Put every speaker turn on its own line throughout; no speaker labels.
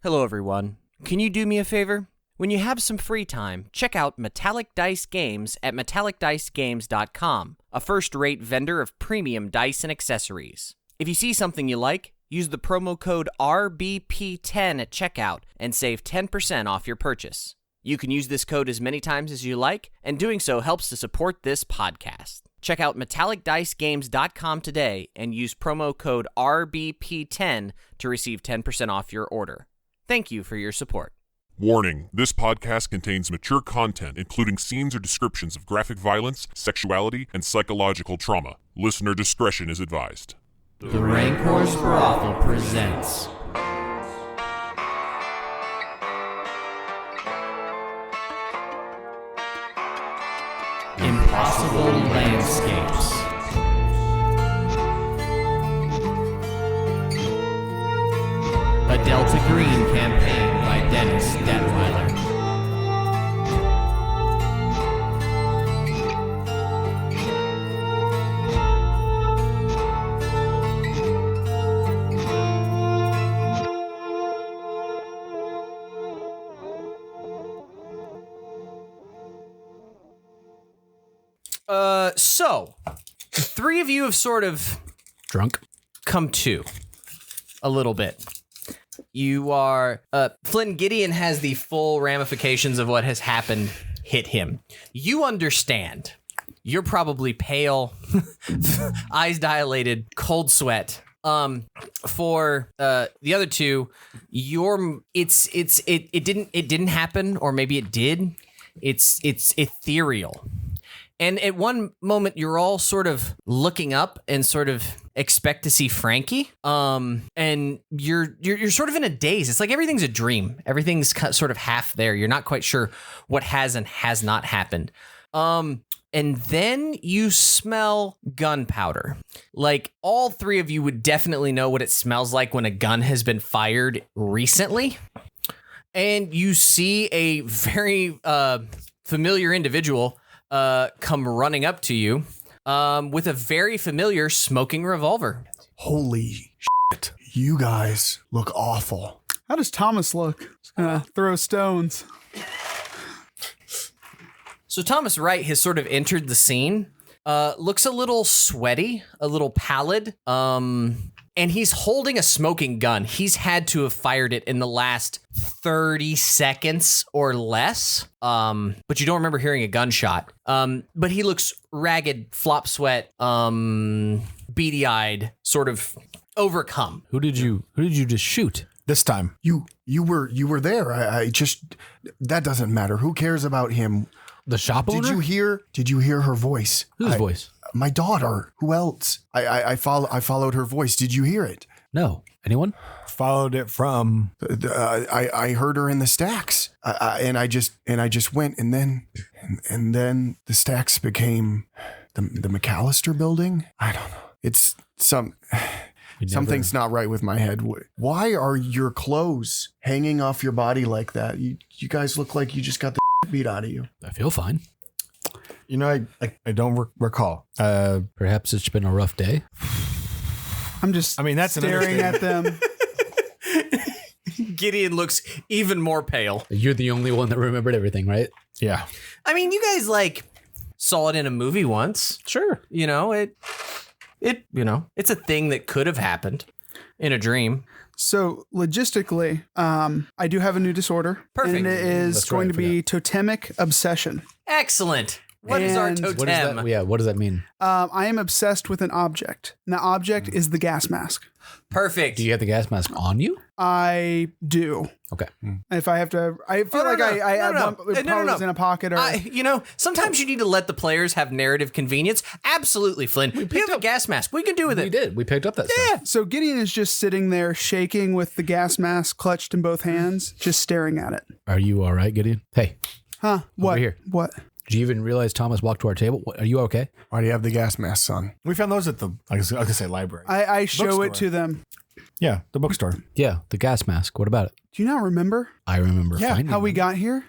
Hello, everyone. Can you do me a favor? When you have some free time, check out Metallic Dice Games at metallicdicegames.com, a first-rate vendor of premium dice and accessories. If you see something you like, use the promo code RBP10 at checkout and save 10% off your purchase. You can use this code as many times as you like, and doing so helps to support this podcast. Check out metallicdicegames.com today and use promo code RBP10 to receive 10% off your order. Thank you for your support.
Warning, this podcast contains mature content, including scenes or descriptions of graphic violence, sexuality, and psychological trauma. Listener discretion is advised.
The Rancor's Brothel presents Impossible Landscapes. A Delta Green campaign by Dennis Detweiler. So, the three of you have sort of
drunk
come to a little bit. You are, Flynn, Gideon has the full ramifications of what has happened hit him. You understand. You're probably pale, eyes dilated, cold sweat. For the other two, it didn't happen, or maybe it did. It's ethereal. And at one moment, you're all sort of looking up and sort of expect to see Frankie. And you're sort of in a daze. It's like everything's a dream. Everything's sort of half there. You're not quite sure what has and has not happened. And then you smell gunpowder. Like, all three of you would definitely know what it smells like when a gun has been fired recently. And you see a very familiar individual come running up to you with a very familiar smoking revolver.
Holy shit. You guys look awful.
How does Thomas look? Just gonna throw stones.
So Thomas Wright has sort of entered the scene. Looks a little sweaty, a little pallid. And he's holding a smoking gun. He's had to have fired it in the last 30 seconds or less. But you don't remember hearing a gunshot. But he looks ragged, flop sweat, beady-eyed, sort of overcome.
Who did you just shoot?
This time, you were there. I just, that doesn't matter. Who cares about him?
The shop owner?
Did you hear her voice?
Whose voice?
My daughter. Who else? I followed her voice. Did you hear it?
No. Anyone?
Followed it from.
I heard her in the stacks, and I just went, and then the stacks became the McAllister building. I don't know. It's something's not right with my head. Why are your clothes hanging off your body like that? You guys look like you just got the beat out of you.
I feel fine.
You know, I don't recall.
Perhaps it's been a rough day.
I'm just
that's
staring at them.
Gideon looks even more pale.
You're the only one that remembered everything, right?
Yeah.
I mean, you guys saw it in a movie once.
Sure.
You know, it's a thing that could have happened in a dream.
So logistically, I do have a new disorder.
Perfect.
And it is going to be totemic obsession.
Excellent. What is our
And-
totem?
What does that, what does that mean?
I am obsessed with an object. And the object is the gas mask.
Perfect.
Do you have the gas mask on you?
I do.
Okay.
If I have to, I feel like I probably was in a pocket or.
Sometimes you need to let the players have narrative convenience. Absolutely, Flynn. You have a gas mask. We can do with it.
We did. We picked up that stuff.
So Gideon is just sitting there shaking with the gas mask clutched in both hands, just staring at it.
Are you all right, Gideon? Hey,
Huh? What?
over here.
What?
Did you even realize Thomas walked to our table? Are you okay?
Why do you have the gas mask on?
We found those at the, I was going to say library.
I show
Bookstore.
it to them.
Yeah, the bookstore.
Yeah, the gas mask. What about it?
Do you not remember
I remember finding
how we
them.
got here?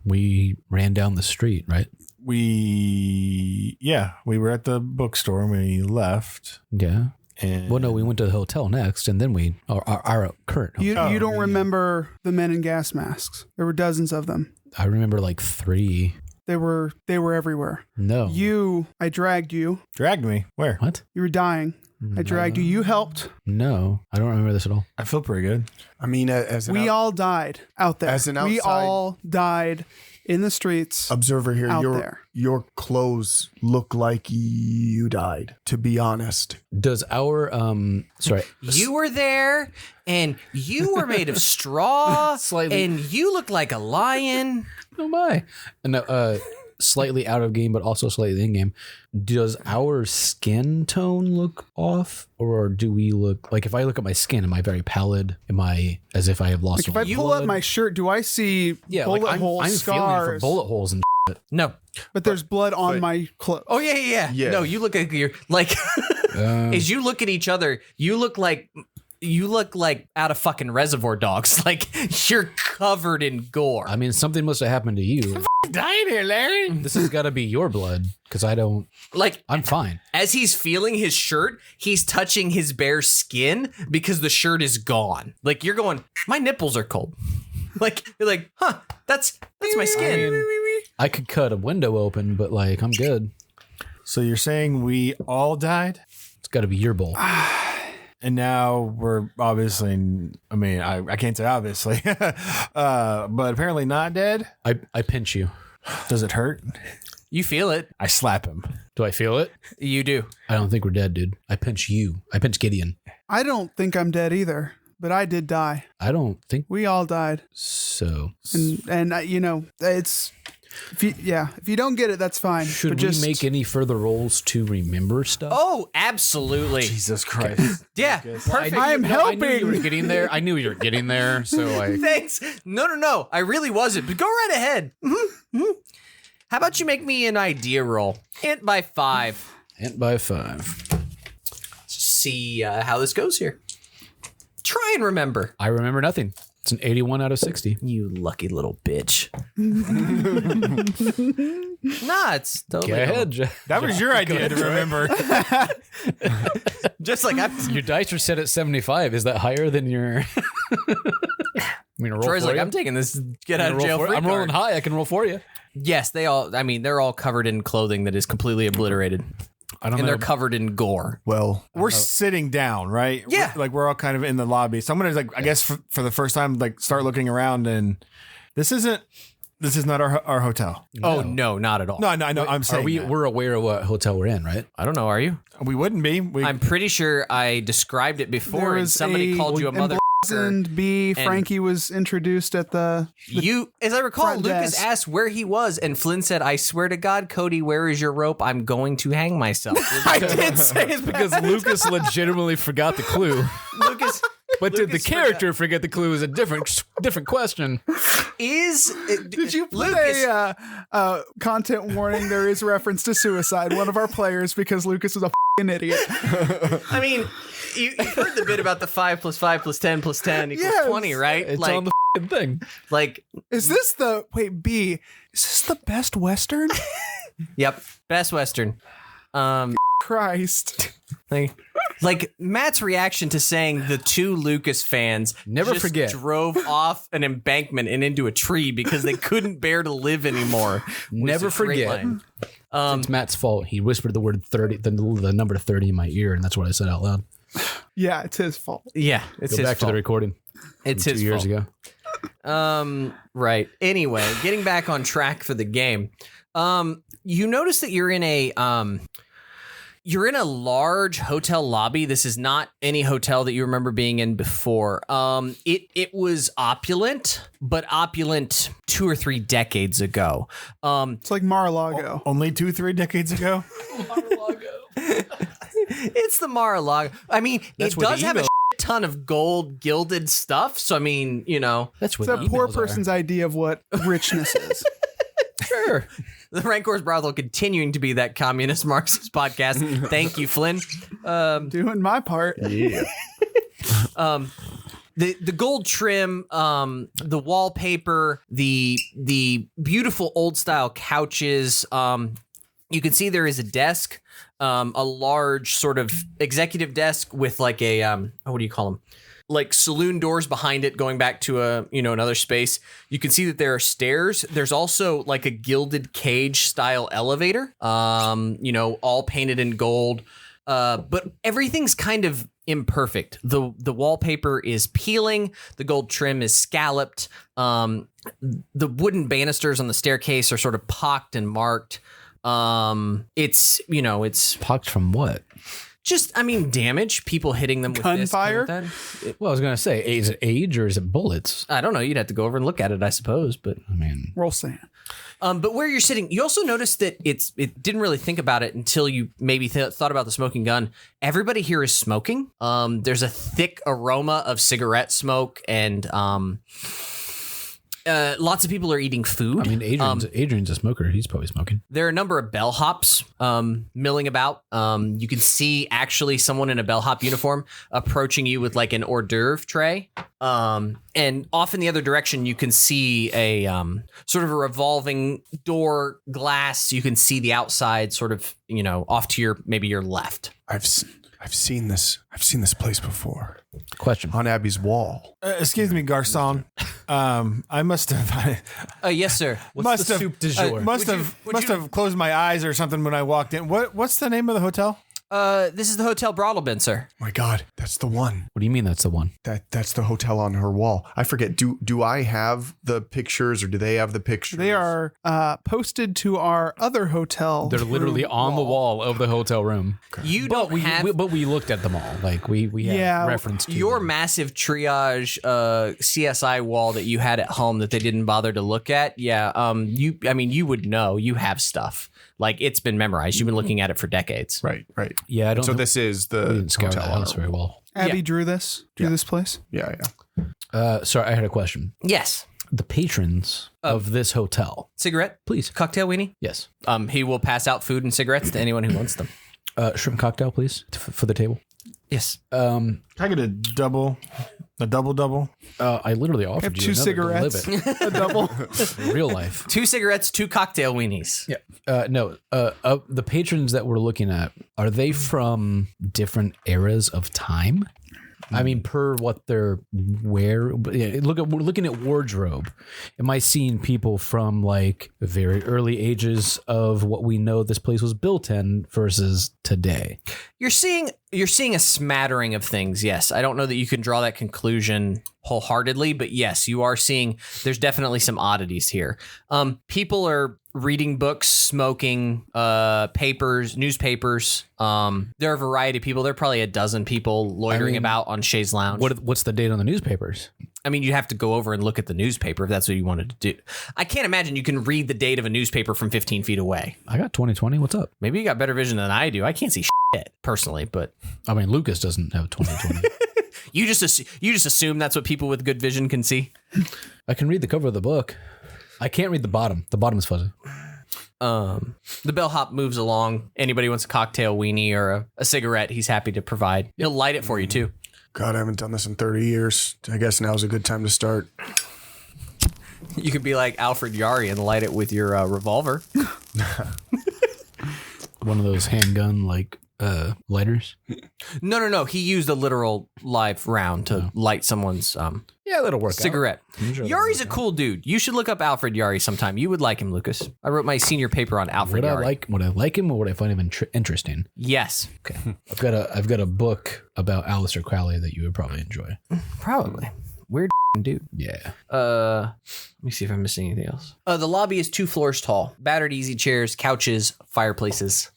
We ran down the street, right?
We were at the bookstore and we left.
Yeah.
And
Well, no, we went to the hotel next, and then our current hotel.
You don't remember the men in gas masks. There were dozens of them.
I remember like 3.
They were everywhere.
No.
I dragged you.
dragged me. Where?
What?
You were dying. I dragged you. You helped.
No, I don't remember this at all.
I feel pretty good.
I mean, as an
We all died out there.
As an
we
outside-
all died in the streets.
observer here,
out
your
there.
your clothes look like you died. To be honest,
Does our sorry,
You were there, and you were made of straw,
Slightly.
and you look like a lion.
oh my, no, slightly out of game, but also slightly in game. Does our skin tone look off, or do we look like? If I look at my skin, am I very pallid? Am I as if I have lost?
Like if I
some
pull up
blood?
my shirt, do I see bullet
like
hole
I'm feeling
scars?
for bullet holes and
No.
But there's blood on my clothes.
Oh yeah.
Yeah.
No, you look like you're like. As you look at each other, you look like out of fucking Reservoir Dogs. Like you're covered in gore.
I mean, something must have happened to you.
dying here, Larry.
This has got to be your blood because I don't.
Like
I'm fine.
as he's feeling his shirt, he's touching his bare skin because the shirt is gone. Like you're going, my nipples are cold. Like you're like, huh? That's my skin.
I could cut a window open, but like I'm good.
So you're saying we all died?
It's got to be your bowl.
And now we're obviously, I mean, I can't say obviously, but apparently not dead.
I pinch you.
Does it hurt?
You feel it.
I slap him.
Do I feel it?
You do.
I don't think we're dead, dude. I pinch you. I pinch Gideon.
I don't think I'm dead either, but I did die.
I don't think
We all died,
so.
and it's if you don't get it, that's fine.
Should
but
we
just
make any further rolls to remember stuff?
Oh, absolutely.
Jesus Christ.
Yeah. Perfect.
I am
I knew
helping.
you were getting there. I knew you were getting there. So I.
Thanks. No. I really wasn't. But go right ahead. How about you make me an idea roll? Int by 5.
Hint by 5.
See how this goes here. Try and remember.
I remember nothing. It's an 81 out of 60.
You lucky little bitch. Nah, it's totally
Go ahead.
That was your idea to remember.
Just like I'm.
Your dice are set at 75. Is that higher than your? I mean, roll
Troy's
for
like,
you?
I'm taking this get out of
Roll
jail
for it?
free
I'm rolling
card.
high. I can roll for you.
Yes, they're all covered in clothing that is completely obliterated.
I don't
And
know.
they're covered in gore.
well,
We're sitting down, right?
Yeah.
We're all kind of in the lobby. So I'm gonna I guess for the first time, start looking around, and this is not our hotel.
Oh no, not at all.
No, I know. I'm saying
We're aware of what hotel we're in, right?
I don't know. Are you?
we wouldn't be.
I'm pretty sure I described it before, and somebody called you a mother.
And B, Frankie was introduced at the.
You, as I recall,
Front
Lucas
desk.
asked where he was, and Flynn said, "I swear to God, Cody, where is your rope? I'm going to hang myself."
I did say it
Because Lucas legitimately forgot the clue.
Lucas
But did the
Lucas
character forget the clue is a different question.
is.
Did you put
Lucas?
a content warning? There is reference to suicide. One of our players, because Lucas is a f***ing idiot.
I mean, you've heard the bit about the 5 + 5 + 10 + 10 =
Yes.
20, right?
It's
like,
on the thing.
like,
Is this the B? Is this the best Western?
yep, best Western.
Christ.
Like Matt's reaction to saying the two Lucas fans
Never
just
forget.
drove off an embankment and into a tree because they couldn't bear to live anymore. was
Never
a great
forget.
line.
It's Matt's fault. He whispered the word 30, the number 30 in my ear, and that's what I said out loud.
Yeah, it's his fault.
Yeah, it's
Go
his
back to
fault.
the recording.
It's
from
his
2 years
fault.
ago.
Right. Anyway, getting back on track for the game. You notice that you're in a large hotel lobby. This is not any hotel that you remember being in before. It was opulent, but opulent 2 or 3 decades ago.
It's like Mar-a-Lago.
only 2-3 decades ago.
It's the Mar-a-Lago. I mean,
That's
it
where the
does have a
email-
ton of gold gilded stuff. So I mean,
That's what
It's
the
a poor
emails are.
person's idea of what richness is.
Sure.
the Rancor's Brothel continuing to be that communist Marxist podcast. Thank you, Flynn.
Doing my part.
Yeah.
The gold trim, the wallpaper, the beautiful old style couches. You can see there is a desk a large sort of executive desk with like a what do you call them? Like saloon doors behind it going back to another space. You can see that there are stairs. There's also like a gilded cage style elevator, all painted in gold. But everything's kind of imperfect. The wallpaper is peeling. The gold trim is scalloped. The wooden banisters on the staircase are sort of pocked and marked. It's
Pocked from what?
just, damage. People hitting them with
Gunfire?
this.
Well, I was going to say, is it age or is it bullets?
I don't know. You'd have to go over and look at it, I suppose. But
Roll sand.
But where you're sitting, you also notice that it didn't really think about it until you maybe thought about the smoking gun. Everybody here is smoking. There's a thick aroma of cigarette smoke, and lots of people are eating food.
Adrian's a smoker. He's probably smoking.
There are a number of bellhops milling about. You can see actually someone in a bellhop uniform approaching you with like an hors d'oeuvre tray. And off in the other direction, you can see a sort of a revolving door glass. You can see the outside sort of, off to your left.
I've seen this. I've seen this place before.
Question.
On Abby's wall.
Excuse me, garçon. I must have.
Yes, sir.
What's the soup du jour?
Must have closed my eyes or something when I walked in. What's the name of the hotel?
This is the Hotel Broadalbin, sir.
My God, that's the one.
What do you mean that's the one?
That's the hotel on her wall. I forget. Do I have the pictures or do they have the pictures?
They are posted to our other hotel.
They're literally on the wall of the hotel room.
You don't have...
But we looked at them all. Like we have reference to
your
them.
massive triage CSI wall that you had at home that they didn't bother to look at. Yeah. You would know. You have stuff. Like, it's been memorized. You've been looking at it for decades.
Right.
Yeah, I don't.
So this is the
scout
hotel
that
on
house
her
very
wall.
well.
Abby drew this place.
Yeah.
Sorry, I had a question.
Yes.
The patrons of this hotel,
Cigarette?
please.
Cocktail weenie?
Yes.
He will pass out food and cigarettes to anyone who wants them.
Shrimp cocktail, please, for the table.
Yes.
Can I get a double?
I literally offered
have
you
two
another to
cigarettes.
live it.
A double.
Real life.
2 cigarettes, 2 cocktail weenies.
Yeah. No. The patrons that we're looking at, are they from different eras of time? I mean, per what they're wearing. Yeah, we're looking at wardrobe. Am I seeing people from like very early ages of what we know this place was built in versus today?
You're seeing a smattering of things. Yes. I don't know that you can draw that conclusion wholeheartedly, but yes, you are seeing there's definitely some oddities here. People are reading books, smoking, papers, newspapers. There are a variety of people. There are probably a dozen people loitering about on Shay's Lounge.
What's the date on the newspapers?
You have to go over and look at the newspaper if that's what you wanted to do. I can't imagine you can read the date of a newspaper from 15 feet away.
I got 2020. What's up?
Maybe you got better vision than I do. I can't see shit personally, but
Lucas doesn't have 2020.
you just assume that's what people with good vision can see.
I can read the cover of the book. I can't read the bottom. The bottom is fuzzy.
The bellhop moves along. Anybody wants a cocktail weenie or a cigarette, he's happy to provide. He'll light it for you too.
God, I haven't done this in 30 years. I guess now's a good time to start.
You could be like Alfred Yari and light it with your revolver.
One of those handgun lighters.
No. He used a literal live round to light someone's
Yeah, that'll work.
cigarette.
Sure
Yari's a cool dude. You should look up Alfred Yari sometime. You would like him, Lucas. I wrote my senior paper on Alfred Yari.
Would I like him or would I find him interesting?
Yes.
Okay. I've got a book about Aleister Crowley that you would probably enjoy.
Probably. Weird dude.
Yeah.
Let me see if I'm missing anything else. The lobby is 2 floors tall. Battered easy chairs, couches, fireplaces.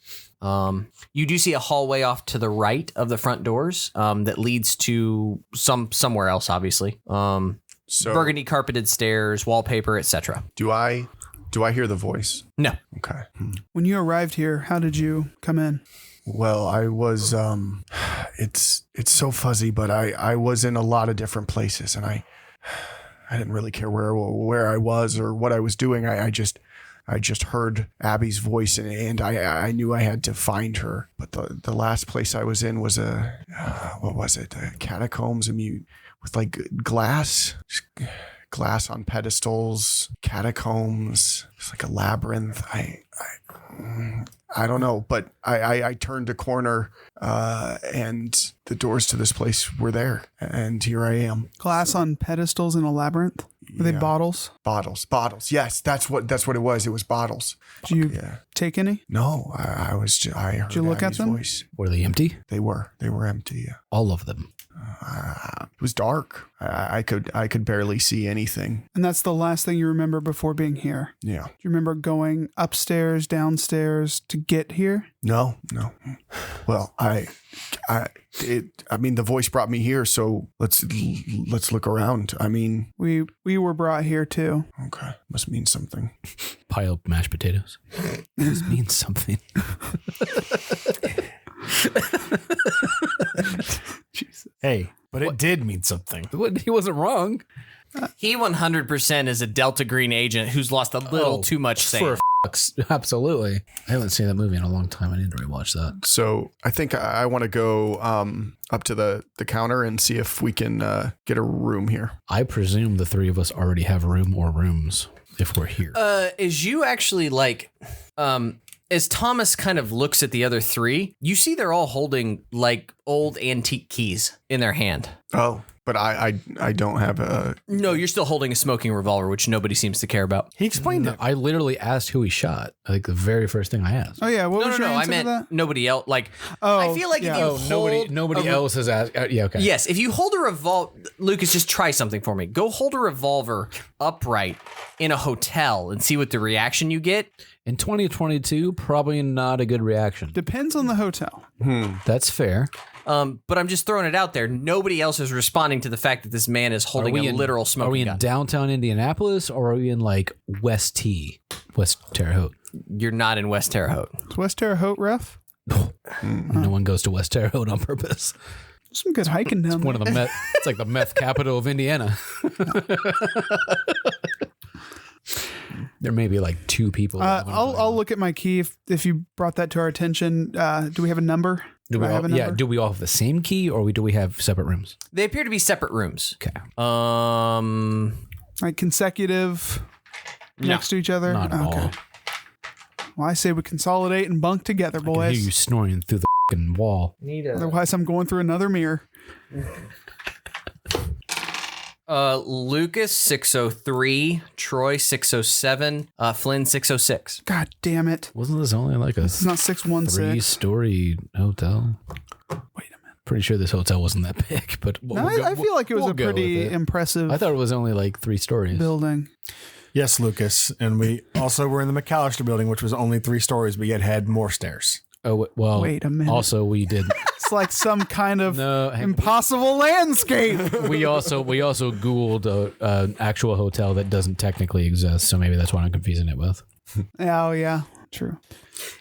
You do see a hallway off to the right of the front doors that leads to somewhere else, obviously.
So
Burgundy carpeted stairs, wallpaper, etc.
do I hear the voice?
No.
Okay.
When you arrived here, how did you come in?
Well, I was it's so fuzzy, but I was in a lot of different places and I didn't really care where I was or what I was doing. I just heard Abby's voice and I knew I had to find her. But the last place I was in was what was it? Catacombs with like glass on pedestals, catacombs. It's like a labyrinth. I don't know, but I turned a corner and the doors to this place were there. And here I am.
Glass on pedestals in a labyrinth. Were they bottles?
Bottles. Yes, that's what it was. It was bottles.
Did you take any?
No, I heard
Did you look
Abby's
at them?
voice.
Were they empty?
They were empty. Yeah.
All of them.
It was dark. I could barely see anything.
And that's the last thing you remember before being here.
Yeah.
Do you remember going upstairs, downstairs to get here?
No. Well, I mean, the voice brought me here, so let's look around. I mean,
We were brought here too.
okay, must mean something.
Pile up mashed potatoes. This means something.
Hey, but it did mean something.
He wasn't wrong.
He 100% is a Delta Green agent who's lost a little too much sand.
Absolutely. I haven't seen that movie in a long time. I need to rewatch that.
So I think I want to go up to the counter and see if we can get a room here.
I presume the three of us already have a room or rooms if we're here.
Is you actually like, as Thomas kind of looks at the other three, you see they're all holding like old antique keys in their hand.
Oh, but I don't have a.
No, you're still holding a smoking revolver, which nobody seems to care about.
He explained it.
I literally asked who he shot. Like the very first thing I asked.
Oh yeah, what was your
No, I
answer to
meant
that?
nobody else. Like,
Oh,
I feel like
yeah.
if you hold
Nobody
a-
else has asked. Yeah, okay.
Yes, if you hold a revolver, Lucas, just try something for me. Go hold a revolver upright in a hotel and see what the reaction you get.
In 2022, probably not a good reaction.
Depends on the hotel.
That's fair.
But I'm just throwing it out there. Nobody else is responding to the fact that this man is holding a literal smoking
Are we in
gun.
downtown Indianapolis or are we in like West Terre Haute?
You're not in West Terre Haute.
Is West Terre Haute rough?
No one goes to West Terre Haute on purpose.
Some good hiking down there.
One of the meth. It's like the meth capital of Indiana. There may be like two people.
I'll look at my key if you brought that to our attention. Do we have a number?
Do we
I have
all,
a
yeah?
number?
Do we all have the same key, or do we have separate rooms?
They appear to be separate rooms.
Okay,
Like consecutive next to each other?
not at all.
Well, I say we consolidate and bunk together,
I can hear you
boys.
snoring through the fucking wall.
Otherwise, I'm going through another mirror.
Lucas 603, Troy 607, Flynn 606.
God damn it.
Wasn't this only like a
It's not 616.
3-story hotel?
Wait a minute.
Pretty sure this hotel wasn't that big, but
No, I feel like it was
we'll
a
go
pretty
with it.
impressive
I thought it was only like 3 stories.
building.
Yes, Lucas. And we also were in the McAllister building, which was only 3 stories, but yet had more stairs.
Oh well.
Wait a minute.
Also, we did.
It's like some kind of
No, hang-
impossible landscape.
we also Googled an actual hotel that doesn't technically exist, so maybe that's what I'm confusing it with.
Oh, yeah. True.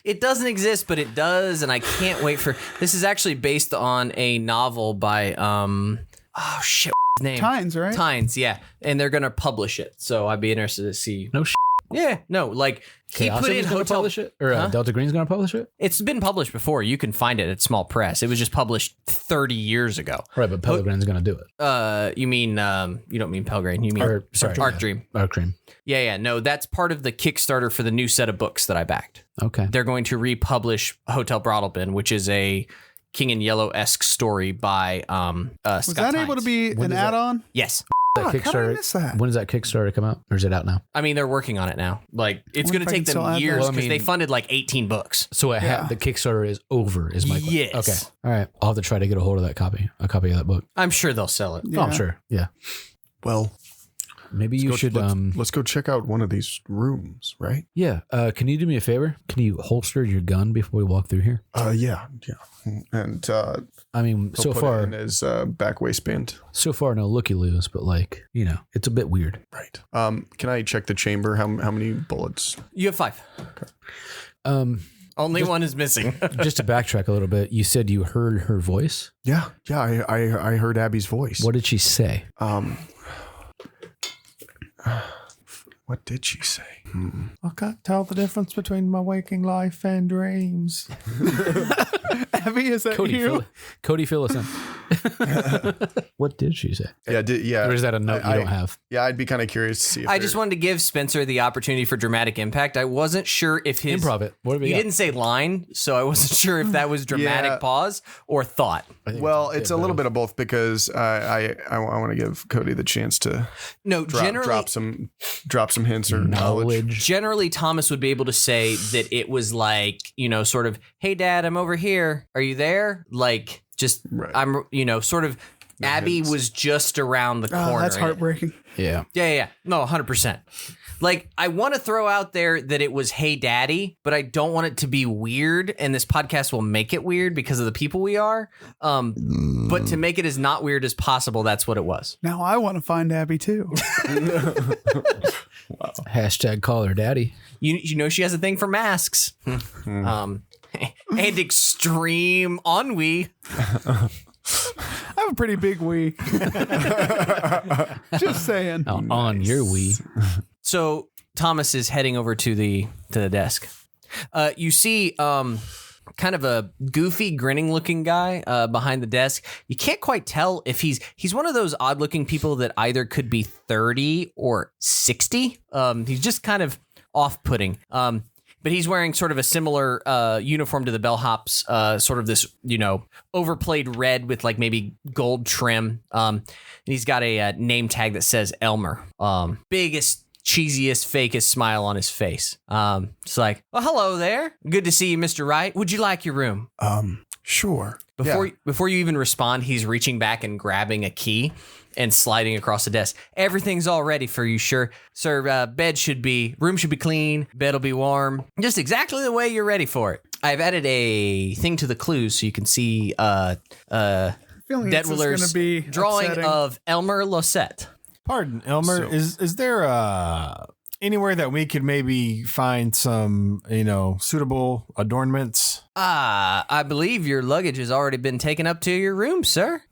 It doesn't exist, but it does, and I can't wait for. This is actually based on a novel by oh shit, what's his name?
Tynes, right?
Tynes, yeah, and they're gonna publish it. So I'd be interested to see.
No shit.
Yeah, no, like he
Chaos
put in
is gonna
hotel.
publish it, or
Huh?
Delta Green's going to publish it.
It's been published before. You can find it at Small Press. It was just published 30 years ago.
Right, but Pellegrin's going to do it.
You mean you don't mean Pelgrane? You mean
Or, sorry,
Arc Dream?
Arc Dream.
Yeah. No, that's part of the Kickstarter for the new set of books that I backed.
Okay.
They're going to republish Hotel Broadalbin, which is a King in Yellow-esque story by
Was
Scott
that able to
Tynes.
be
When
an
does that-
add-on?
Yes.
That
Fuck, how did I miss that?
When does that Kickstarter come out, or is it out now?
I mean, they're working on it now. Like, it's
wonder
going to
if I
take
can still
them
add
years
that.
Well, I
because they
mean-
funded like 18 books.
So
Yeah.
the Kickstarter is over. Is my question.
Yes.
Okay. All right. I'll have to try to get a hold of a copy of that book.
I'm sure they'll sell it.
Oh, I'm sure. Yeah.
Well,
Maybe you should.
let's go check out one of these rooms, right?
Yeah. Can you do me a favor? Can you holster your gun before we walk through here?
Yeah. And
I mean,
he'll
so
put
far,
it in his back waistband.
no looky loos, but like, it's a bit weird.
Right. Can I check the chamber? How many bullets?
You have 5. Only one is missing.
Just to backtrack a little bit, you said you heard her voice.
Yeah. I heard Abby's voice.
What did she say?
What did she say?
I can't tell the difference between my waking life and dreams.
Abby, is that
Cody,
you?
Cody, fill us in. What did she say?
Yeah.
Or is that a note you don't have?
Yeah, I'd be kind of curious to see. If
I just wanted to give Spencer the opportunity for dramatic impact. I wasn't sure if his
Improv it. What have we
He
got?
didn't say line, so I wasn't sure if that was dramatic
Yeah.
pause or thought.
Well, it's a little bit of both because I want to give Cody the chance to
No, generally,
drop some hints or knowledge.
generally Thomas would be able to say that it was like, sort of, hey dad, I'm over here. Are you there? Like just
Right.
I'm, sort of Abby
hints.
was just around the corner.
Oh, that's heartbreaking.
Yeah.
Yeah. No, 100%. Like, I want to throw out there that it was Hey Daddy, but I don't want it to be weird, and this podcast will make it weird because of the people we are. But to make it as not weird as possible, that's what it was.
Now I want to find Abby too.
Hashtag call her daddy.
You know she has a thing for masks. And extreme ennui.
I have a pretty big wee. Just saying.
On your Wii.
So Thomas is heading over to the desk. You see kind of a goofy, grinning looking guy behind the desk. You can't quite tell if he's one of those odd looking people that either could be 30 or 60. He's just kind of off-putting. But he's wearing sort of a similar uniform to the bellhops, sort of this, overplayed red with like maybe gold trim. And he's got a name tag that says Elmer. Biggest, cheesiest, fakest smile on his face. It's like, well, hello there. Good to see you, Mr. Wright. Would you like your room?
Sure.
Before you even respond, he's reaching back and grabbing a key and sliding across the desk. Everything's all ready for you, sir. Room should be clean, bed'll be warm. Just exactly the way you're ready for it. I've added a thing to the clues so you can see
Feeling this is
Detwiller's
gonna be
drawing
upsetting.
of Elmer Losette.
Pardon, Elmer. Is there anywhere that we could maybe find some, suitable adornments?
I believe your luggage has already been taken up to your room, sir.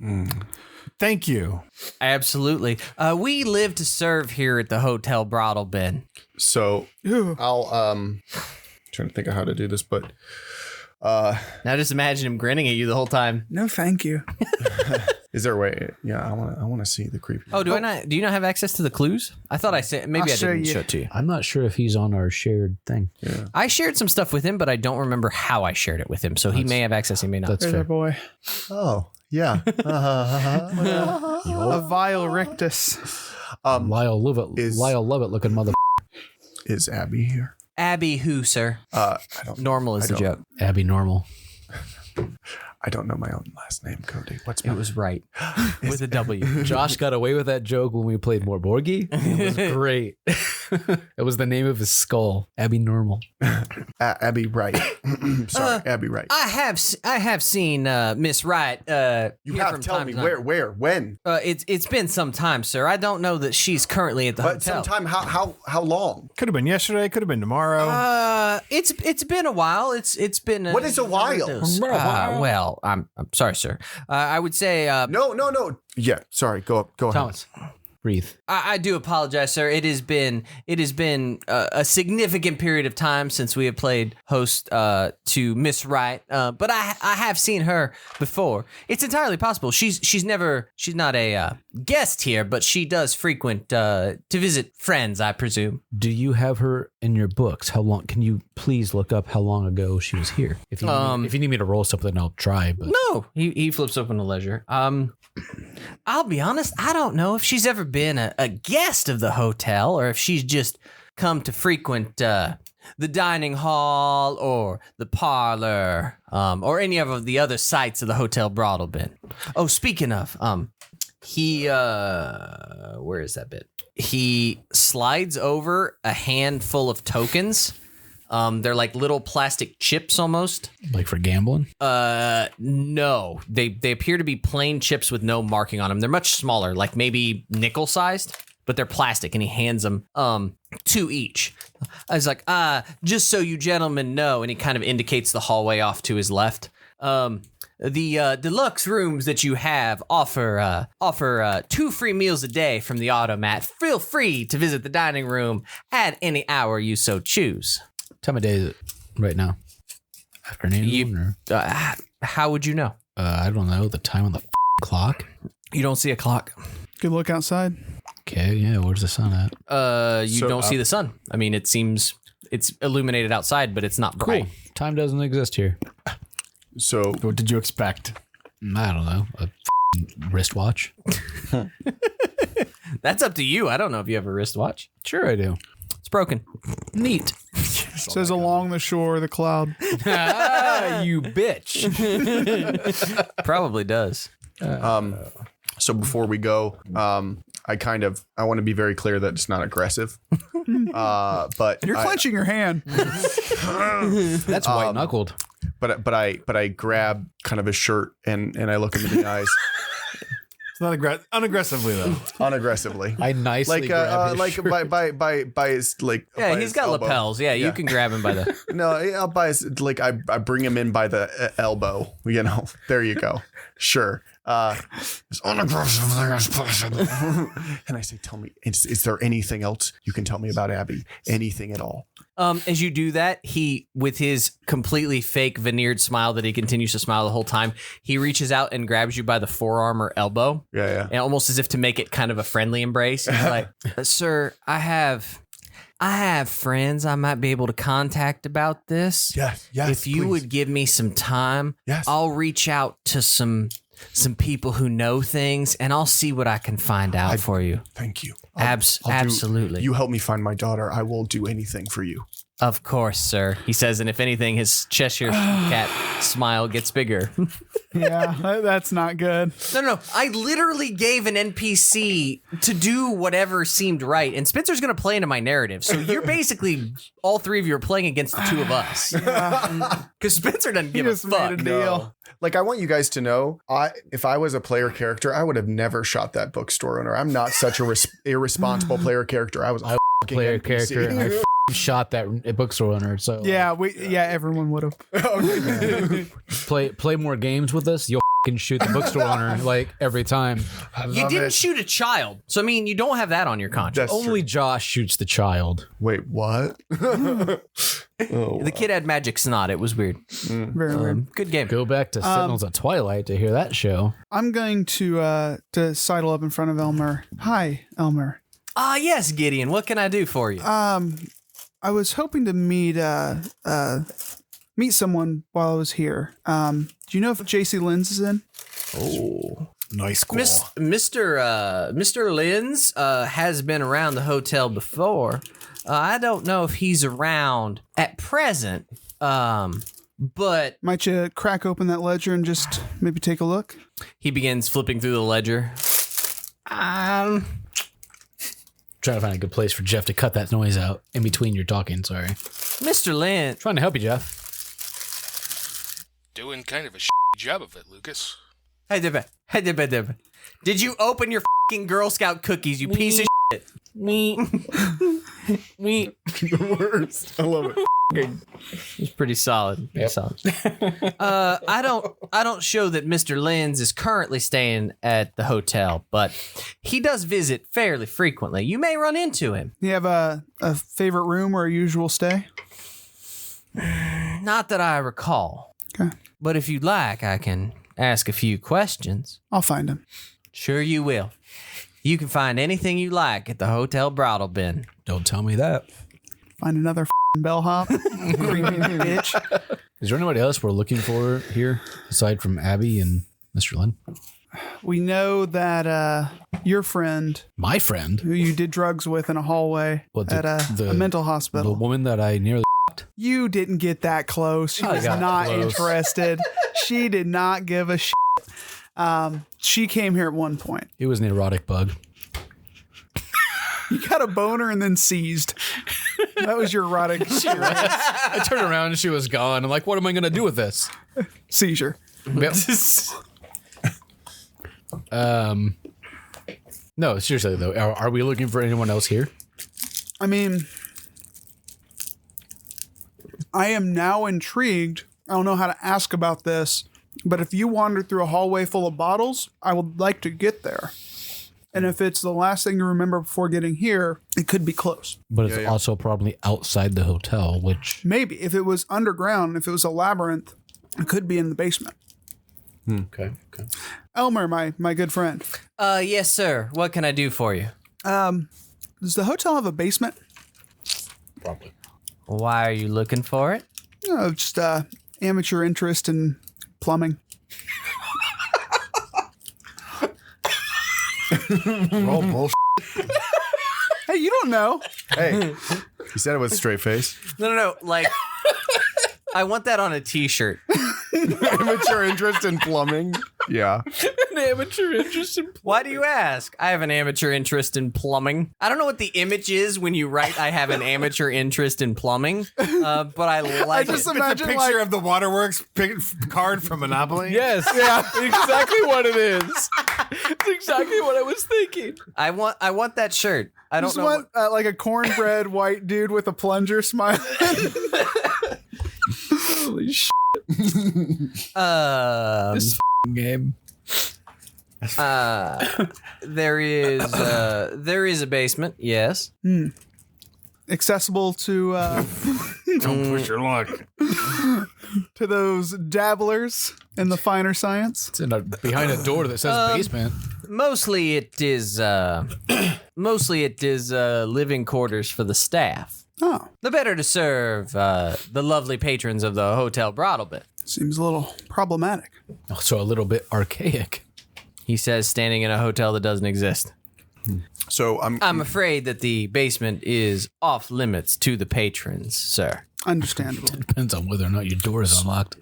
Thank you.
Absolutely. We live to serve here at the Hotel Broadalbin.
So
Ew.
I'll trying to think of how to do this, but
Now just imagine him grinning at you the whole time.
No, thank you.
is there a way? Yeah, I want to see the creepy.
Oh, do you not have access to the clues? I thought I said maybe
I'll
I didn't
show you.
show it to you.
I'm not sure if he's on our shared thing.
I shared some stuff with him, but I don't remember how I shared it with him. So he may have access, he may not.
That's
There's
fair.
our boy.
Oh yeah.
A vile rictus.
Lyle Lovett looking mother.
Is Abby here?
Abby who, sir?
I don't.
Normal is the
don't-
joke.
Abby Normal.
I don't know my own last name, Cody. What's
It
my
was right. With a W.
Josh got away with that joke when we played more Borgie. It was great. It was the name of his skull. Abby Normal.
Abby Wright? Sorry, Abby Wright.
I have seen Miss Wright.
You
here
have
from
tell
time
me
to time.
where, when?
It's been some time, sir. I don't know that she's currently at the
But
hotel.
sometime. How long?
Could have been yesterday. Could have been tomorrow.
It's been a while. It's been.
What is a while?
Well, I'm sorry, sir. I would say.
No. Yeah, sorry. Go ahead.
Thomas, breathe.
I do apologize, sir. It has been a significant period of time since we have played host to Miss Wright, but I have seen her before. It's entirely possible. She's not a guest here, but she does frequent to visit friends, I presume.
Do you have her in your books? How long? Can you please look up how long ago she was here? If you need me to roll something, I'll try. But
No, he flips open a ledger. I'll be honest, I don't know if she's ever been a guest of the hotel or if she's just come to frequent the dining hall or the parlor or any of the other sites of the Hotel Broadalbin. Oh, speaking of, he where is that bit? He slides over a handful of tokens. They're like little plastic chips almost.
like for gambling,
No. They appear to be plain chips with no marking on them. They're much smaller, like maybe nickel sized, but they're plastic, and he hands them two each. I was like, just so you gentlemen know, and he kind of indicates the hallway off to his left. The deluxe rooms that you have offer 2 free meals a day from the automat. Feel free to visit the dining room at any hour you so choose.
time of day is it right now? Afternoon or
How would you know?
I don't know the time on the clock.
You don't see a clock.
Good look outside.
Okay, yeah, where's the sun at?
You don't see the sun. I mean, it seems it's illuminated outside, but it's not bright.
Cool. Time doesn't exist here.
So
What did you expect?
I don't know. A wristwatch?
That's up to you. I don't know if you have a wristwatch.
Sure I do.
It's broken.
Neat.
Says along the shore, the cloud.
You bitch.
Probably does.
so before we go, I want to be very clear that it's not aggressive. But
You're clenching your hand.
That's white knuckled.
But I grab kind of his shirt and I look him in the eyes
It's not unaggressively though.
unaggressively.
I nicely grab his shirt.
by his
Yeah,
by
he's
his
got
elbow.
lapels. Yeah, you can grab him by the.
No, I'll buy his, I bring him in by the elbow. You know, there you go. Sure. As unaggressively as possible. And I say, tell me, is there anything else you can tell me about Abby? Anything at all?
As you do that, he, with his completely fake veneered smile that he continues to smile the whole time, he reaches out and grabs you by the forearm or elbow,
Yeah.
and almost as if to make it kind of a friendly embrace. He's like, "Sir, I have friends I might be able to contact about this.
Yes.
If you
please.
would give me some time,
Yes.
I'll reach out to some people who know things, and I'll see what I can find out for you."
Thank you. I'll do-
Absolutely.
You help me find my daughter. I will do anything for you.
Of course, sir. He says, and if anything, his Cheshire cat smile gets bigger.
Yeah, that's not good.
No. I literally gave an NPC to do whatever seemed right, and Spencer's going to play into my narrative. So you're basically, all three of you are playing against the two of us. Because Spencer doesn't give a
just made
fuck.
a deal.
Like, I want you guys to know, if I was a player character, I would have never shot that bookstore owner. I'm not such a irresponsible player character. I was a
Player
NPC.
character. And I shot that bookstore owner. So
Yeah, everyone would have.
play more games with us. You'll shoot the bookstore owner like every time.
You didn't shoot a child. So, I mean, you don't have that on your conscience.
That's
Only Josh shoots the child.
Wait, what?
The kid had magic snot. It was weird.
Very weird.
Good game.
Go back to Sentinels of Twilight to hear that show.
I'm going to sidle up in front of Elmer. Hi, Elmer.
Ah, yes, Gideon. What can I do for you?
I was hoping to meet someone while I was here. Do you know if JC Lenz is in?
Nice call.
Mr. Linz has been around the hotel before. I don't know if he's around at present, but
Might you crack open that ledger and just maybe take a look?
he begins flipping through the ledger.
Trying to find a good place for Jeff to cut that noise out in between your talking. Sorry.
Mr. Linz,
Trying to help you, Jeff.
Doing kind of a job of it, Lucas.
hey, Dibba. Did you open your fucking Girl Scout cookies, you piece of shit?
Me.
Worst. I love it.
It's pretty solid. I don't show that Mr. Linz is currently staying at the hotel, but he does visit fairly frequently. You may run into him.
You have a favorite room or a usual stay?
Not that I recall.
Okay.
But if you'd like, I can ask a few questions.
I'll find him.
Sure you will. You can find anything you like at the Hotel Broadalbin.
Don't tell me that.
Find another bellhop. Creepy bitch.
Is there anybody else we're looking for here aside from Abby and Mr. Lynn?
We know that your friend,
My friend,
who you did drugs with in a hallway
What,
at a mental
the
hospital.
woman that I nearly.
You didn't get that close. She
I
was
got
not
close.
interested. She did not give a shit. She came here at one point.
It was an erotic bug.
You got a boner and then seized. That was your erotic
I turned around and she was gone. I'm like, what am I going to do with this?
seizure.
Yep. No, seriously though, are we looking for anyone else here?
I mean, I am now intrigued. I don't know how to ask about this, but if you wander through a hallway full of bottles, I would like to get there. And if it's the last thing you remember before getting here, it could be close.
But it's also probably outside the hotel, which
Maybe if it was underground, if it was a labyrinth, it could be in the basement.
Okay.
Elmer, my good friend.
Yes, sir. What can I do for you?
Does the hotel have a basement?
Probably.
Why are you looking for it?
Just amateur interest in plumbing.
Roll bullshit.
Hey, you don't know.
Hey, he said it with a straight face.
No. Like, I want that on a T-shirt.
Amateur interest in plumbing. Yeah.
An amateur interest in
Why do you ask? I have an amateur interest in plumbing. I don't know what the image is when you write I have an amateur interest in plumbing, but I like
just
it.
imagine
It's a picture of the waterworks card from Monopoly.
Yes. Yeah. Exactly what it is. It's exactly what I was thinking.
I want that shirt. I don't
Just
know.
want like a cornbread white dude with a plunger smiling.
Holy shit.
This
Game.
there is a basement. Yes.
Accessible to
Don't push your luck.
to those dabblers in the finer science.
It's behind a door that says basement.
Mostly it is living quarters for the staff.
Oh,
The better to serve the lovely patrons of the Hotel Broadalbin.
seems a little problematic.
Also a little bit archaic.
He says, standing in a hotel that doesn't exist.
So
I'm afraid that the basement is off limits to the patrons, sir.
Understandable.
Depends on whether or not your door is unlocked.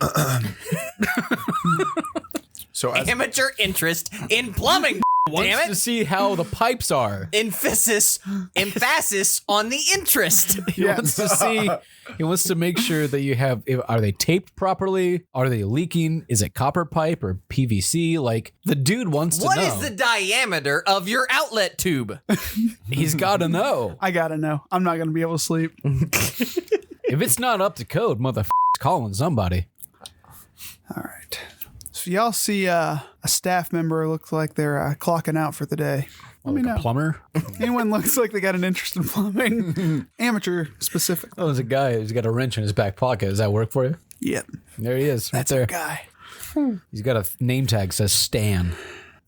so as,
Amateur interest in plumbing. Damn
Wants to
it!
see how the pipes are.
Emphasis on the interest.
He wants to see. He wants to make sure that you have. Are they taped properly? Are they leaking? Is it copper pipe or PVC? Like the dude wants to
What
know.
is the diameter of your outlet tube?
He's got to know.
I gotta know. I'm not gonna be able to sleep.
If it's not up to code, motherfucker's calling somebody.
All right. So y'all see a staff member looks like they're clocking out for the day. Let me
Like a
know.
plumber.
Anyone looks like they got an interest in plumbing. Amateur specific.
Oh, there's a guy who's got a wrench in his back pocket. Does that work for you?
Yep.
There he is.
That's
right
our
there.
guy.
He's got a name tag that says Stan.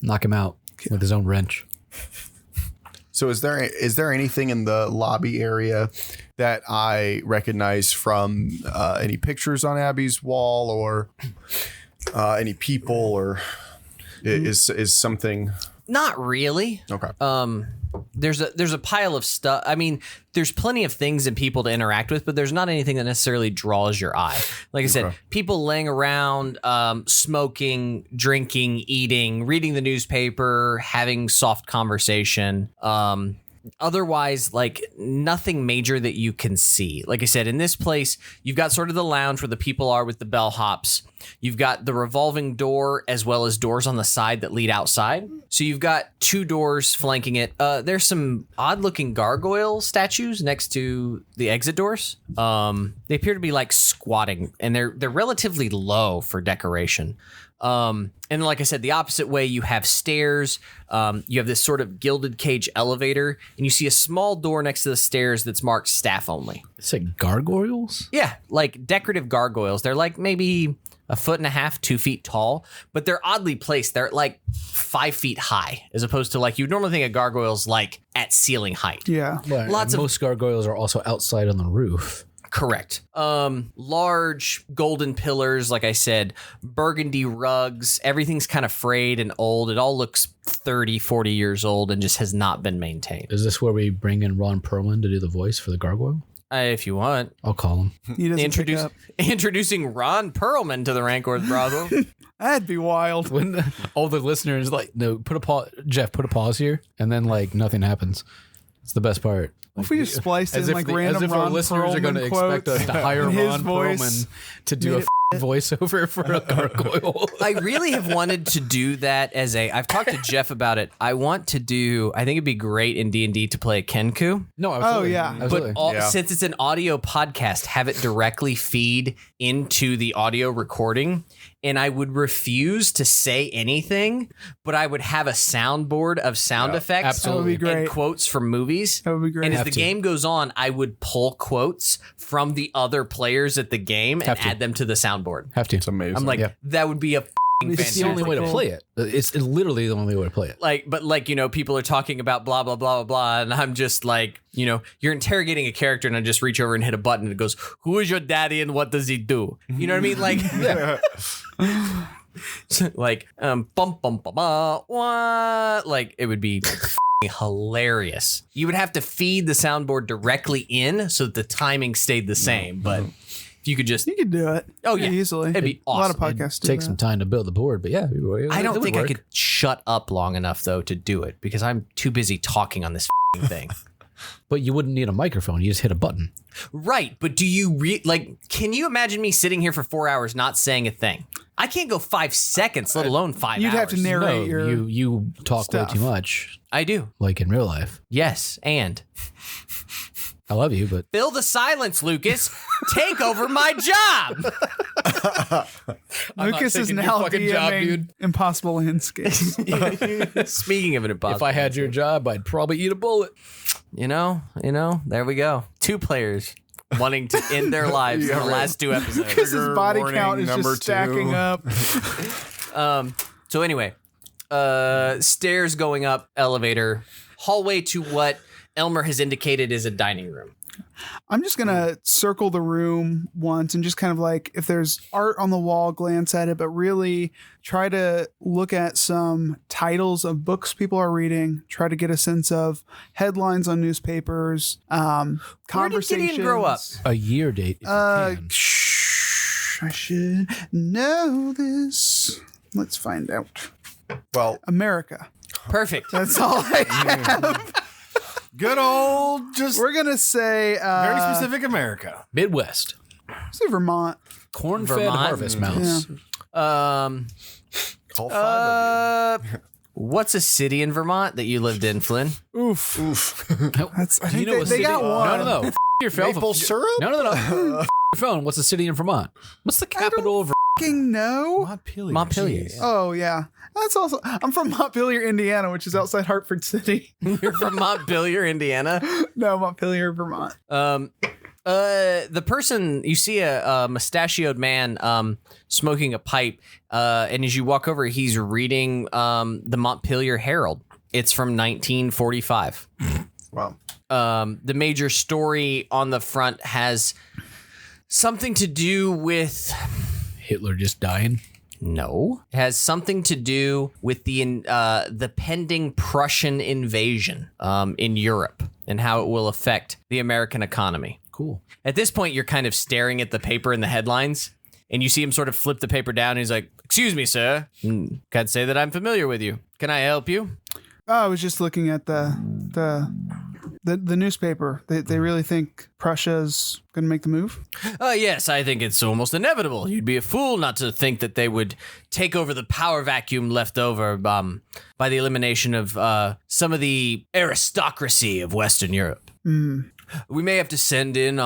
Knock him out with his own wrench.
So is there anything in the lobby area that I recognize from any pictures on Abby's wall or any people or is something?
Not really.
Okay.
There's a pile of stuff. I mean, there's plenty of things and people to interact with, but there's not anything that necessarily draws your eye. Like I said, people laying around, smoking, drinking, eating, reading the newspaper, having soft conversation. Otherwise, like nothing major that you can see. Like I said, in this place, you've got sort of the lounge where the people are with the bellhops. You've got the revolving door as well as doors on the side that lead outside. So you've got two doors flanking it. There's some odd looking gargoyle statues next to the exit doors. They appear to be like squatting and they're relatively low for decoration. And like I said, the opposite way, you have stairs, you have this sort of gilded cage elevator, and you see a small door next to the stairs that's marked staff only.
It's like gargoyles?
Yeah, like decorative gargoyles. They're like maybe 1.5 feet, 2 feet tall, but they're oddly placed. They're like 5 feet high, as opposed to like you'd normally think of gargoyles like at ceiling height.
Yeah.
Lots of
most gargoyles are also outside on the roof.
Correct. Large golden pillars, like I said, burgundy rugs, everything's kind of frayed and old. It all looks 30, 40 years old and just has not been maintained.
Is this where we bring in Ron Perlman to do the voice for the gargoyle?
If you want.
I'll call him.
He doesn't pick up.
Introducing Ron Perlman to the Rancor's brothel.
That'd be wild.
When all the listeners like, no, put a pause, Jeff, put a pause here, and then like nothing happens. It's the best part.
If we just spliced in like random
as if our
Ron
listeners are going to
Perlman
expect us
quotes
to hire
in his
Ron
voice.
Perlman to do a voiceover for a gargoyle.
I really have wanted to do that as I've talked to Jeff about it. I think it'd be great in D&D to play a Kenku.
No, absolutely.
yeah.
Absolutely.
But since it's an audio podcast, have it directly feed into the audio recording. And I would refuse to say anything, but I would have a soundboard of sound effects
absolutely.
That would be great.
and quotes from movies.
That would be great.
And as
Have
the
to.
game goes on, I would pull quotes from the other players at the game and
Have to.
add them to the soundboard.
Have to.
It's amazing.
I'm like,
Yeah.
that would be a f***ing
It's the only way to play it. It's literally the only way to play it.
But people are talking about blah, blah, blah, blah, blah. And I'm just like, you're interrogating a character and I just reach over and hit a button and it goes, who is your daddy and what does he do? You know what I mean? Like, bum, bum, bum, what? Like, it would be hilarious. You would have to feed the soundboard directly in so that the timing stayed the same. But if you could just...
You could do it.
Oh, yeah.
Easily.
It'd be awesome.
A lot of podcasts
Take some time to build the board, but yeah.
I don't think I could shut up long enough, though, to do it because I'm too busy talking on this thing.
But you wouldn't need a microphone. You just hit a button.
Right. But do you... can you imagine me sitting here for 4 hours not saying a thing? I can't go 5 seconds, let alone 5 hours.
You'd have to narrate your
you talk
stuff.
way too much.
I do.
Like in real life.
Yes, and...
I love you, but...
Fill the silence, Lucas. Take over my job.
Lucas is now DMing Impossible Landscapes.
Speaking of an impossible...
If I had your job, I'd probably eat a bullet.
There we go. 2 players wanting to end their lives in the last 2 episodes.
Because his body count is just stacking up.
So anyway, stairs going up, elevator, hallway to what Elmer has indicated is a dining room.
I'm just going to circle the room once and just kind of like, if there's art on the wall, glance at it, but really try to look at some titles of books people are reading, try to get a sense of headlines on newspapers, conversations.
Where did Gideon grow up?
A year date. If you can.
I should know this. Let's find out.
Well,
America.
Perfect.
That's all I have.
Good old, just
We're going to say...
very specific America.
Midwest.
say Vermont.
Corn-fed
Vermont?
harvest mouse.
Yeah.
all 5 of
What's a city in Vermont that you lived in, Flynn?
Oof. That's, I think
You know
they got one.
No. F- your phone.
Maple syrup?
No. F- your phone. What's the city in Vermont? What's the capital of
Fucking no.
Montpelier.
Montpelier.
Jeez.
Oh, yeah. That's also... I'm from Montpelier, Indiana, which is outside Hartford City.
You're from Montpelier, Indiana.
No, Montpelier, Vermont.
The person, you see a mustachioed man smoking a pipe, and as you walk over, he's reading the Montpelier Herald. It's from 1945.
Wow.
The major story on the front has something to do with...
Hitler just dying?
No. It has something to do with the pending Prussian invasion in Europe and how it will affect the American economy.
Cool.
At this point, you're kind of staring at the paper and the headlines, and you see him sort of flip the paper down, and he's like, "Excuse me, sir. Can't say that I'm familiar with you. Can I help you?"
Oh, I was just looking at the newspaper. They really think Prussia's going to make the move?
Yes, I think it's almost inevitable. You'd be a fool not to think that they would take over the power vacuum left over by the elimination of some of the aristocracy of Western Europe. We may have to send in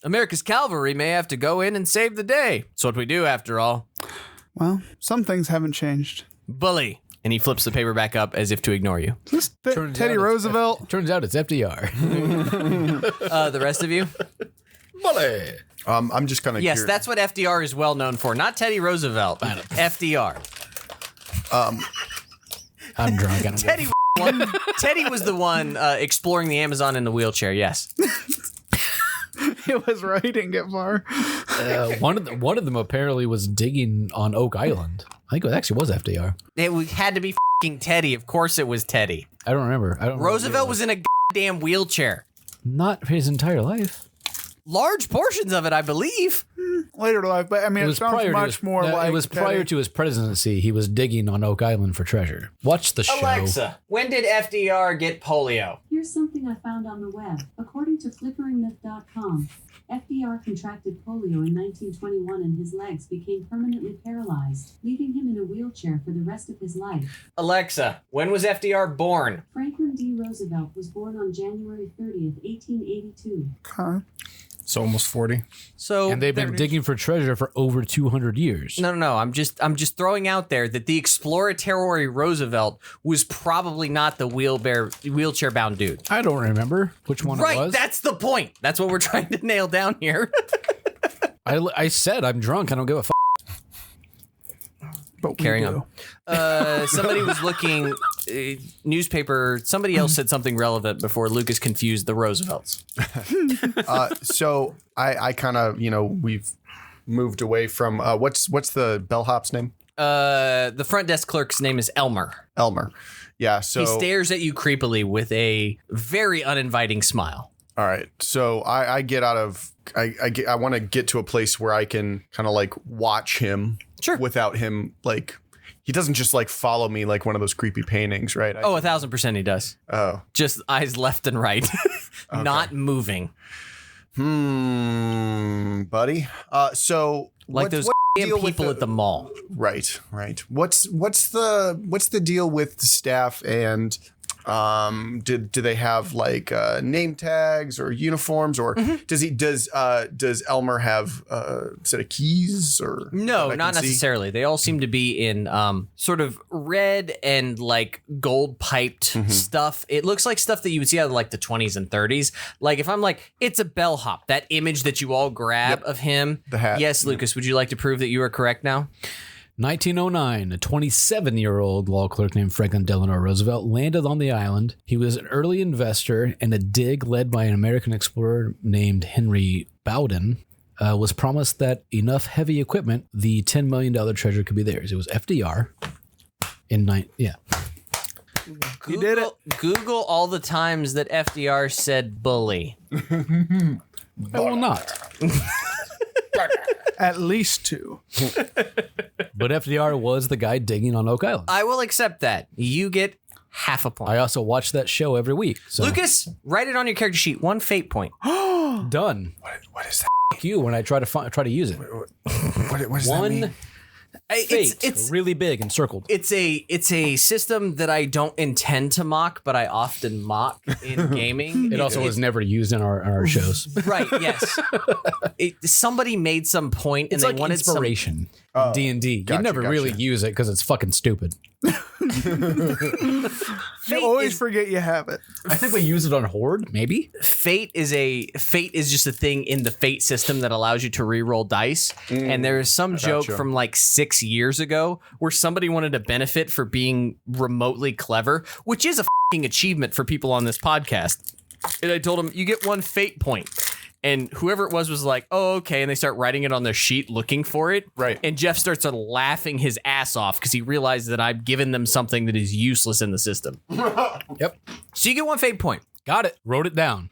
America's cavalry may have to go in and save the day. It's what we do, after all.
Well, some things haven't changed.
Bully. And he flips the paper back up as if to ignore you.
Is this Teddy Roosevelt?
Turns out it's FDR.
The rest of you?
Bully.
I'm just kind of
Yes, that's what FDR is well known for. Not Teddy Roosevelt. FDR.
I'm drunk. I don't
Teddy Teddy was the one exploring the Amazon in the wheelchair, yes.
It was right. He didn't get far.
one of them apparently was digging on Oak Island. I think it actually was FDR.
It had to be f***ing Teddy. Of course it was Teddy.
I don't remember.
Roosevelt was in a goddamn wheelchair.
Not his entire life.
Large portions of it, I believe.
Later to life, but I mean, it sounds much more like
it was prior
Teddy.
to his presidency. He was digging on Oak Island for treasure. Watch the show.
Alexa, when did FDR get polio?
Here's something I found on the web. According to FlickeringMyth.com, FDR contracted polio in 1921 and his legs became permanently paralyzed, leaving him in a wheelchair for the rest of his life.
Alexa, when was FDR born?
Franklin D. Roosevelt was born on January 30th, 1882.
Okay.
So almost 40.
So
And they've been digging for treasure for over 200 years.
No. I'm just throwing out there that the exploratory Roosevelt was probably not the wheelchair bound dude.
I don't remember which one it
Right,
was.
that's the point. That's what we're trying to nail down here.
I said I'm drunk. I don't give a f***.
But we
Carrying
do.
on. Somebody was looking newspaper. Somebody else said something relevant before Lucas confused the Roosevelts.
So I kind of, we've moved away from what's the bellhop's name?
The front desk clerk's name is Elmer.
Elmer. Yeah. So
He stares at you creepily with a very uninviting smile.
all right. So I get out of I want to get to a place where I can kind of like watch him.
Sure.
Without him, like, he doesn't just like follow me like one of those creepy paintings, right?
Oh, 1,000% he does.
Oh.
Just eyes left and right, not moving.
Buddy. So
Like those
what's the deal with
people at the mall.
Right. What's the deal with the staff and do they have like name tags or uniforms or does Elmer have a set of keys or
No,
that I
not
can see?
necessarily. They all seem to be in sort of red and like gold piped stuff. It looks like stuff that you would see out of like the 20s and 30s. Like if I'm like, it's a bellhop, that image that you all grab of him.
The hat.
Yes, Lucas, would you like to prove that you are correct now?
1909, a 27-year-old law clerk named Franklin Delano Roosevelt landed on the island. He was an early investor, and a dig led by an American explorer named Henry Bowden was promised that enough heavy equipment, the $10 million treasure could be theirs. It was FDR
Google,
did it.
Google all the times that FDR said bully.
I will not.
At least 2.
But FDR was the guy digging on Oak Island.
I will accept that. You get half a point.
I also watch that show every week. So
Lucas, write it on your character sheet. 1 fate point.
done.
What is that?
Fuck you when I try to use it.
What does that mean?
One fate,
It's
really big and circled.
It's a system that I don't intend to mock, but I often mock in gaming.
It also was never used in our shows.
right. Yes, somebody made some point, and
It's
they
like
wanted
inspiration. D&D.
gotcha,
You never really use it because it's fucking stupid.
You always forget you have it.
I think we use it on Horde, maybe.
Fate is just a thing in the Fate system that allows you to re-roll dice. And there is some joke from like 6 years ago where somebody wanted to benefit for being remotely clever, which is a fucking achievement for people on this podcast. And I told them, you get 1 fate point. And whoever it was like, oh, okay. And they start writing it on their sheet looking for it.
Right.
And Jeff starts laughing his ass off because he realizes that I've given them something that is useless in the system.
Yep.
So you get 1 fate point.
Got it. Wrote it down.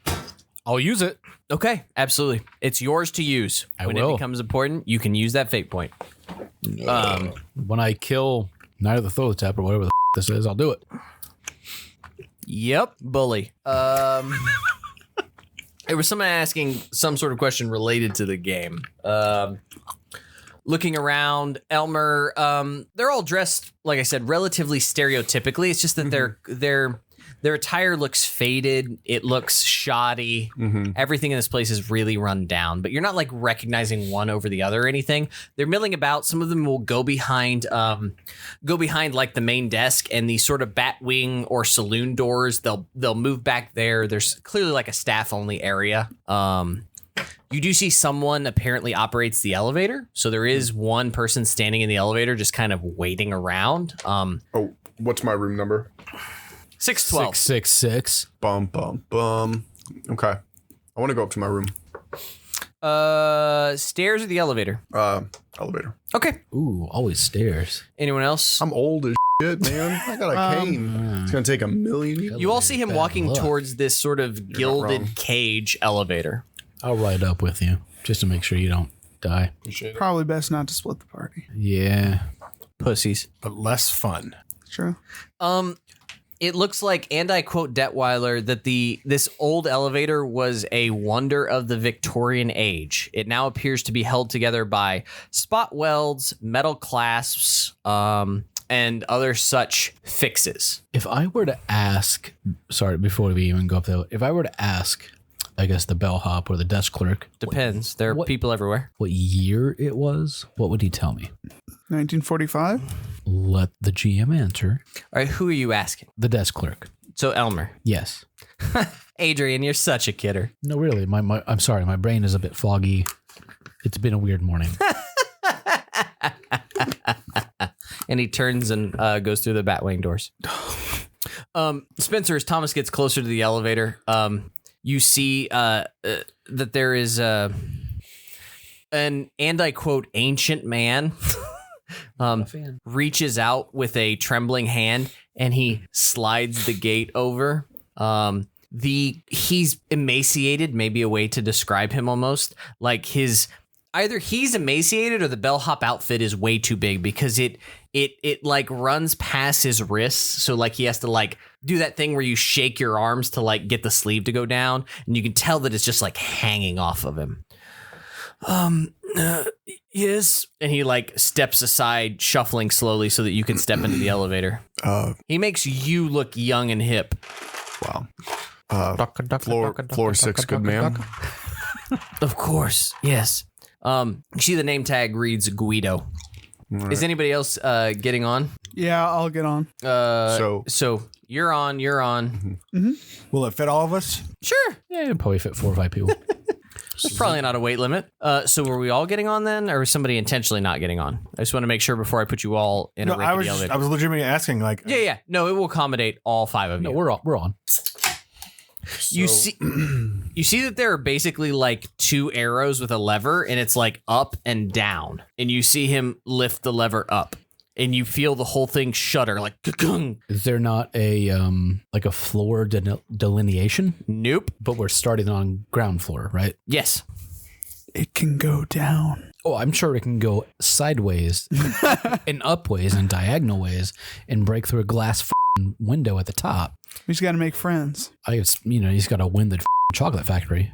I'll use it.
Okay, absolutely. It's yours to use. When
will.
it becomes important, you can use that fate point.
When I kill Night of the Throatap or whatever the this is, I'll do it.
Yep, bully. There was someone asking some sort of question related to the game. Looking around, Elmer, they're all dressed, like I said, relatively stereotypically. It's just that their attire looks faded. It looks shoddy. Everything in this place is really run down, but you're not like recognizing one over the other or anything. They're milling about. Some of them will go behind like the main desk and the sort of bat wing or saloon doors. They'll move back there. There's clearly like a staff only area. You do see someone apparently operates the elevator. So there is one person standing in the elevator, just kind of waiting around.
Oh, what's my room number?
612.
666.
Bum. Okay. I want to go up to my room.
Stairs or the elevator?
Elevator.
Okay.
Ooh, always stairs.
Anyone else?
I'm old as shit, man. I got a cane. It's gonna take a million years.
You all see him
Bad
walking
luck.
towards this sort of
wrong.
gilded cage elevator.
I'll ride up with you just to make sure you don't die.
Probably best not to split the party.
Yeah.
Pussies.
but less fun.
True.
It looks like, and I quote Detweiler, that this old elevator was a wonder of the Victorian age. It now appears to be held together by spot welds, metal clasps, and other such fixes.
If I were to ask, sorry, before we even go up there, if I were to ask, I guess the bellhop or the desk clerk,
Depends. There are
what-
people everywhere.
what year it was, what would he tell me?
1945.
Let the GM answer.
All right, who are you asking?
The desk clerk.
So Elmer.
Yes.
Adrian, you're such a kidder.
No, really. I'm sorry. My brain is a bit foggy. It's been a weird morning.
And he turns and goes through the Batwing doors. Spencer, as Thomas gets closer to the elevator, you see that there is and I quote, ancient man reaches out with a trembling hand and he slides the gate over. He's emaciated, maybe a way to describe him almost. Like either he's emaciated or the bellhop outfit is way too big because it like runs past his wrists. So like he has to like do that thing where you shake your arms to like get the sleeve to go down. And you can tell that it's just like hanging off of him. Yes. And he like steps aside, shuffling slowly so that you can step into the elevator. He makes you look young and hip.
Wow. Floor 6, good ma'am.
Of course. Yes. You see the name tag reads Guido.
Right.
Is anybody else getting on?
Yeah, I'll get on.
So you're on.
Mm-hmm.
Will it fit all of us?
Sure.
Yeah, it'd probably fit 4 or 5 people.
It's probably not a weight limit. So were we all getting on then, or was somebody intentionally not getting on? I just want to make sure before I put you all in a rickety elevator.
I was legitimately asking, like,
Yeah. No, it will accommodate all 5 of you.
No, we're on.
You see that there are basically like 2 arrows with a lever, and it's like up and down. And you see him lift the lever up, and you feel the whole thing shudder, like ka-kung.
Is there not a like a floor delineation?
Nope.
But we're starting on ground floor, right?
Yes.
It can go down.
Oh, I'm sure it can go sideways and up ways and diagonal ways and break through a glass window at the top.
We just got to make friends.
I guess, he's got to win the chocolate factory.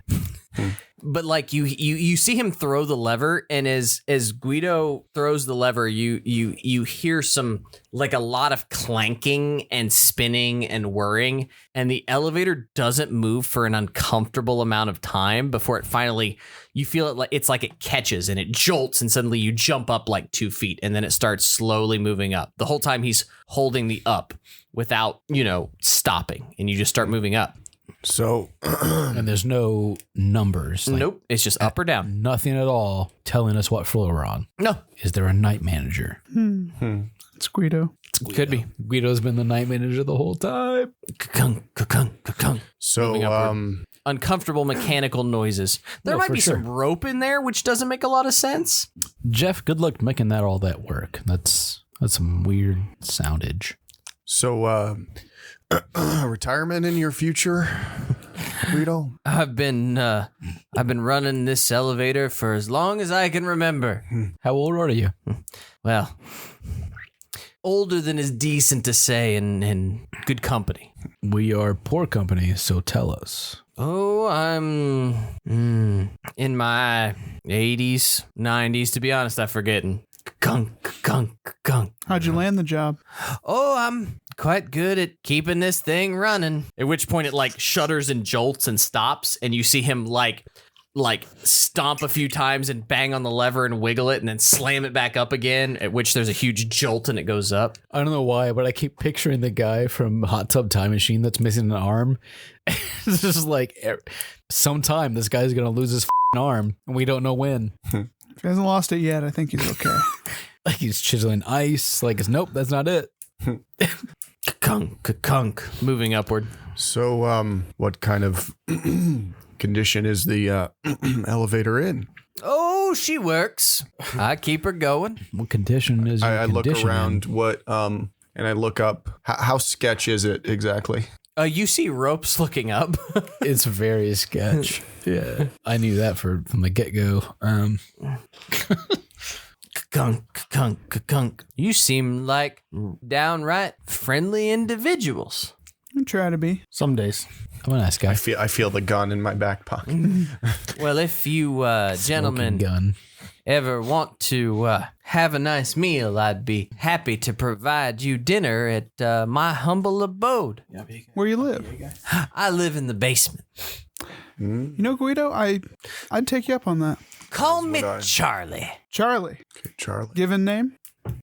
But like you see him throw the lever, and as Guido throws the lever, you hear some, like, a lot of clanking and spinning and whirring, and the elevator doesn't move for an uncomfortable amount of time before it finally, you feel it like it catches and it jolts, and suddenly you jump up like 2 feet, and then it starts slowly moving up. The whole time he's holding the up without, stopping, and you just start moving up.
So,
and there's no numbers.
Nope. It's just up or down.
Nothing at all telling us what floor we're on.
No.
Is there a night manager?
It's Guido.
Could be.
Guido's been the night manager the whole time.
Ka-kung, ka-kung, ka-kung.
So,
uncomfortable mechanical noises. There might be some rope in there, which doesn't make a lot of sense.
Jeff, good luck making that all that work. That's some weird soundage.
So, retirement in your future, Guido?
I've been running this elevator for as long as I can remember.
How old are you?
Well, older than is decent to say, and good company.
We are poor company, so tell us.
Oh, I'm in my 80s, 90s. To be honest, I'm forgetting. Kunk.
How'd you land the job?
Oh, I'm quite good at keeping this thing running. At which point it like shudders and jolts and stops, and you see him like stomp a few times and bang on the lever and wiggle it and then slam it back up again, at which there's a huge jolt and it goes up.
I don't know why, but I keep picturing the guy from Hot Tub Time Machine that's missing an arm. It's just like sometime this guy's going to lose his arm and we don't know when.
If he hasn't lost it yet, I think he's okay.
Like he's chiseling ice. Like, nope, that's not it.
Kunk, moving upward.
So, what kind of condition is the elevator in?
Oh, she works. I keep her going.
What condition is your
I look
condition
around
in?
And I look up. How sketch is it exactly?
You see ropes looking up.
It's very sketch. Yeah, I knew that from the get-go.
Kunk. You seem like downright friendly individuals.
I try to be.
Some days.
I'm a nice guy.
I feel the gun in my back pocket.
Well, if you gentlemen
gun.
ever want to have a nice meal, I'd be happy to provide you dinner at my humble abode.
Where you live?
I live in the basement.
You know, Guido, I'd take you up on that.
Call me Charlie.
Charlie.
Okay, Charlie.
Given name?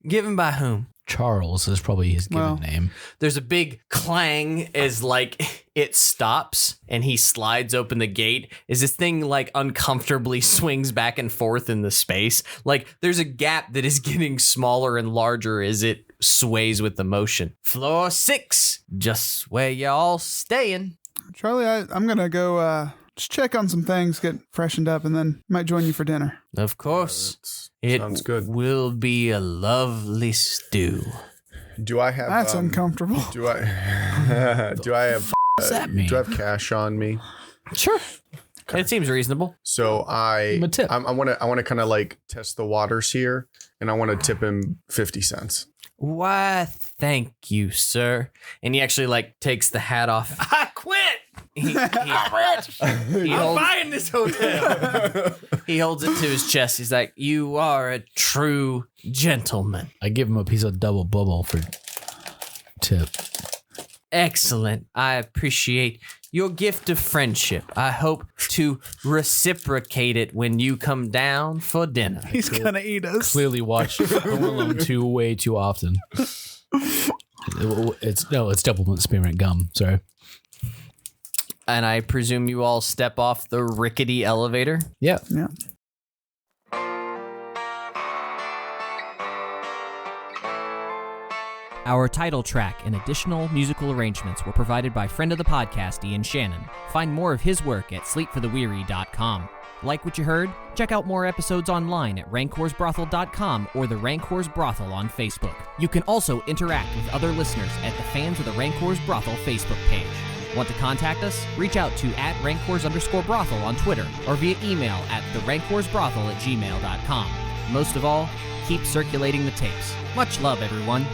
Given by whom?
Charles is probably his given name.
There's a big clang as like it stops and he slides open the gate as this thing like uncomfortably swings back and forth in the space. Like there's a gap that is getting smaller and larger as it sways with the motion. Floor 6, just where y'all staying.
Charlie, I'm going to go just check on some things, get freshened up, and then might join you for dinner.
Of course.
Sounds good.
Will be a lovely stew.
Do I have?
That's uncomfortable.
Do I? Do I have?
What's that mean?
Do I have cash on me?
Sure. It seems reasonable.
So I
a tip.
I want to kind of like test the waters here, and I want to tip him 50 cents.
Why, thank you, sir. And he actually like takes the hat off. I quit. I'm buying this hotel. He holds it to his chest. He's like, "You are a true gentleman."
I give him a piece of double bubble for tip.
Excellent. I appreciate your gift of friendship. I hope to reciprocate it when you come down for dinner.
He's going to eat us.
Clearly watch Home Alone 2 way too often. It's double spearmint gum. Sorry.
And I presume you all step off the rickety elevator.
Yeah.
Yeah.
Our title track and additional musical arrangements were provided by friend of the podcast, Ian Shannon. Find more of his work at sleepfortheweary.com. Like what you heard? Check out more episodes online at rancorsbrothel.com or the Rancors Brothel on Facebook. You can also interact with other listeners at the Fans of the Rancors Brothel Facebook page. Want to contact us? Reach out to @Rancors_Brothel on Twitter or via email at therancorsbrothel@gmail.com. Most of all, keep circulating the tapes. Much love, everyone.